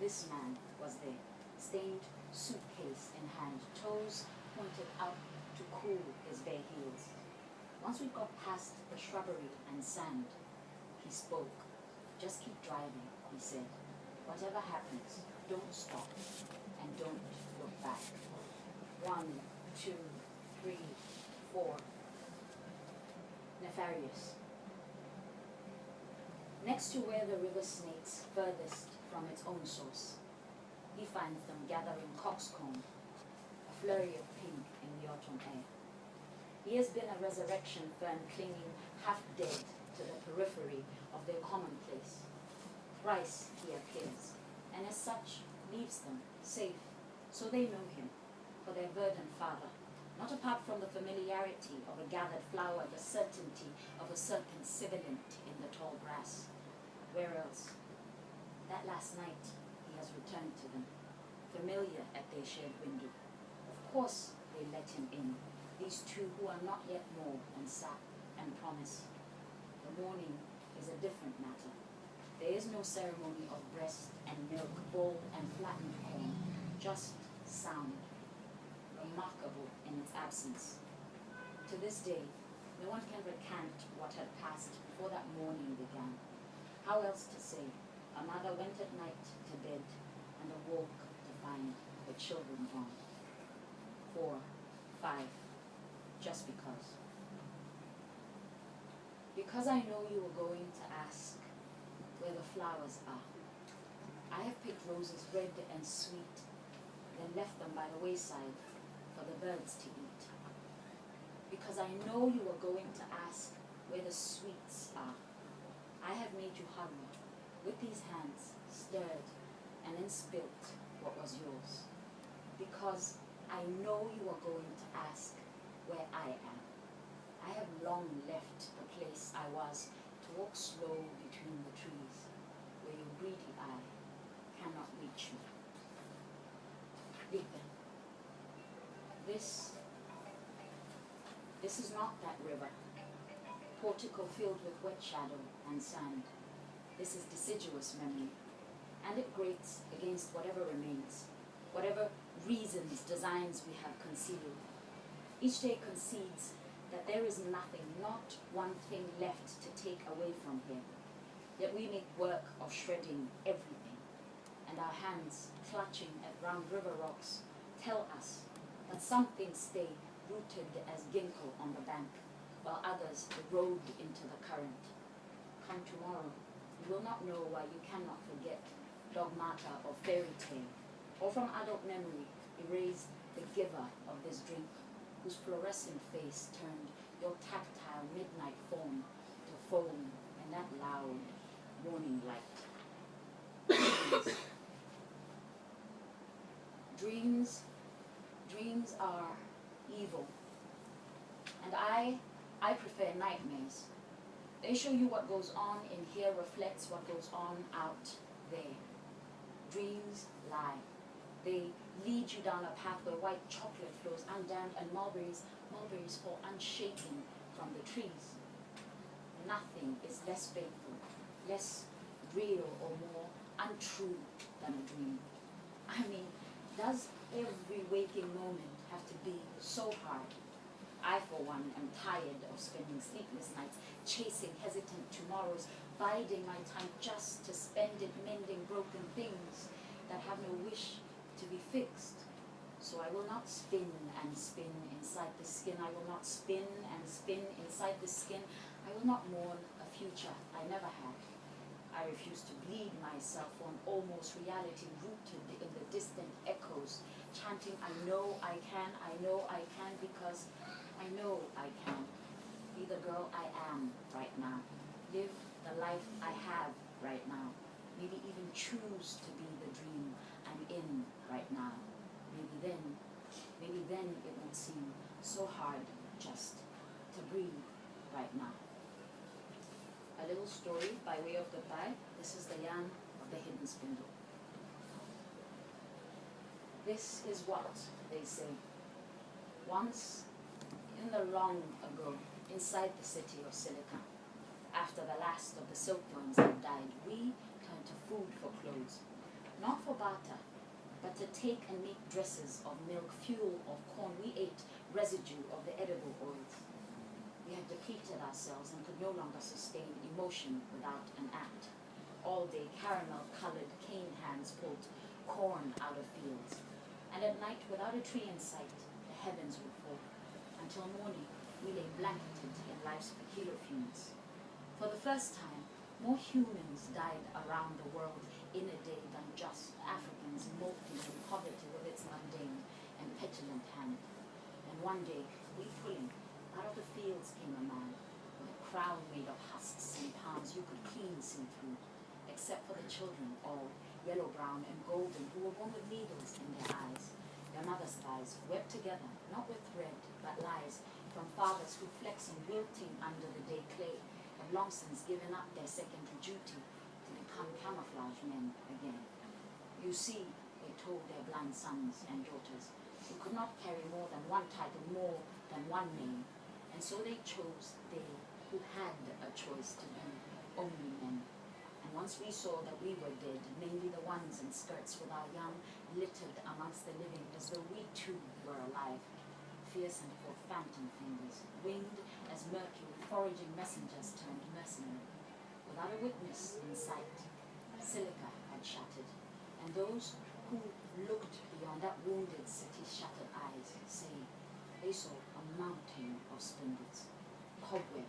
This man was there, stained suitcase in hand, toes pointed out to cool his bare heels. Once we got past the shrubbery and sand, he spoke. Just keep driving, he said. Whatever happens, don't stop and don't look back. 1, 2, 3, 4. Nefarious. Next to where the river snakes furthest from its own source, he finds them gathering coxcomb, a flurry of pink in the autumn air. He has been a resurrection fern clinging half dead to the periphery of their commonplace. Thrice he appears, and as such leaves them safe, so they know him for their verdant father, not apart from the familiarity of a gathered flower, the certainty of a serpent sibilant in the tall grass. Where else? That last night he has returned to them, familiar at their shared window. Of course they let him in, these two who are not yet more than sap and promise. The morning is a different matter. There is no ceremony of breast and milk, bowl and flattened corn, just sound, remarkable in its absence. To this day, no one can recant what had passed before that morning began. How else to say? A mother went at night to bed and awoke to find her children gone. 4, 5, just because. Because I know you were going to ask where the flowers are. I have picked roses red and sweet, then left them by the wayside for the birds to eat. Because I know you were going to ask where the sweets are. I have made you hurry, with these hands, stirred, and then spilt what was yours. Because I know you are going to ask where I am. I have long left the place I was to walk slow between the trees, where your greedy eye cannot reach me. Leave them. This is not that river, portico filled with wet shadow and sand. This is deciduous memory, and it grates against whatever remains, whatever reasons, designs we have concealed. Each day concedes that there is nothing, not one thing left to take away from here. Yet we make work of shredding everything, and our hands, clutching at round river rocks, tell us that some things stay rooted as ginkgo on the bank, while others erode into the current. Come tomorrow, you will not know why you cannot forget dogmata or fairy tale, or from adult memory erase the giver of this drink, whose fluorescent face turned your tactile midnight form to foam and that loud morning light. Dreams are evil, and I prefer nightmares. They show you what goes on in here reflects what goes on out there. Dreams lie. They lead you down a path where white chocolate flows undammed and mulberries fall unshaken from the trees. Nothing is less faithful, less real or more untrue than a dream. I mean, does every waking moment have to be so hard? I, for one, am tired of spending sleepless nights, chasing hesitant tomorrows, biding my time just to spend it mending broken things that have no wish to be fixed. So I will not spin and spin inside the skin. I will not spin and spin inside the skin. I will not mourn a future I never had. I refuse to bleed myself for an almost reality rooted in the distant echoes, chanting, I know I can, because I know I can. Be the girl I am right now. Live the life I have right now. Maybe even choose to be the dream I'm in right now. Maybe then it won't seem so hard just to breathe right now. A little story by way of goodbye. This is the yarn of the hidden spindle. This is what they say. Once, in the long ago, inside the city of Silica, after the last of the silkworms had died, we turned to food for clothes. Not for take and make dresses of milk, fuel of corn. We ate residue of the edible oils. We had depleted ourselves and could no longer sustain emotion without an act. All day, caramel-colored cane hands pulled corn out of fields. And at night, without a tree in sight, the heavens would fall. Until morning, we lay blanketed in life's peculiar fumes. For the first time, more humans died around the world in a day than just Africans moping in poverty with its mundane and petulant hand. And one day, we pulling, out of the fields came a man, with a crown made of husks and palms you could clean see through, except for the children, all yellow-brown and golden, who were born with needles in their eyes, their mothers' thighs, webbed together, not with thread, but lies, from fathers who flex and wilting under the day clay, have long since given up their secondary duty to become camouflage men again. You see, they told their blind sons and daughters, who could not carry more than one title, more than one name, and so they chose they who had a choice to be only men. And once we saw that we were dead, mainly the ones in skirts with our young littered amongst the living, as though we too were alive, fierce and full phantom fingers, winged as Mercury, foraging messengers turned mercenary. Without a witness in sight, silica had shattered, and those who looked beyond that wounded city's shattered eyes say they saw a mountain of spindles, cobweb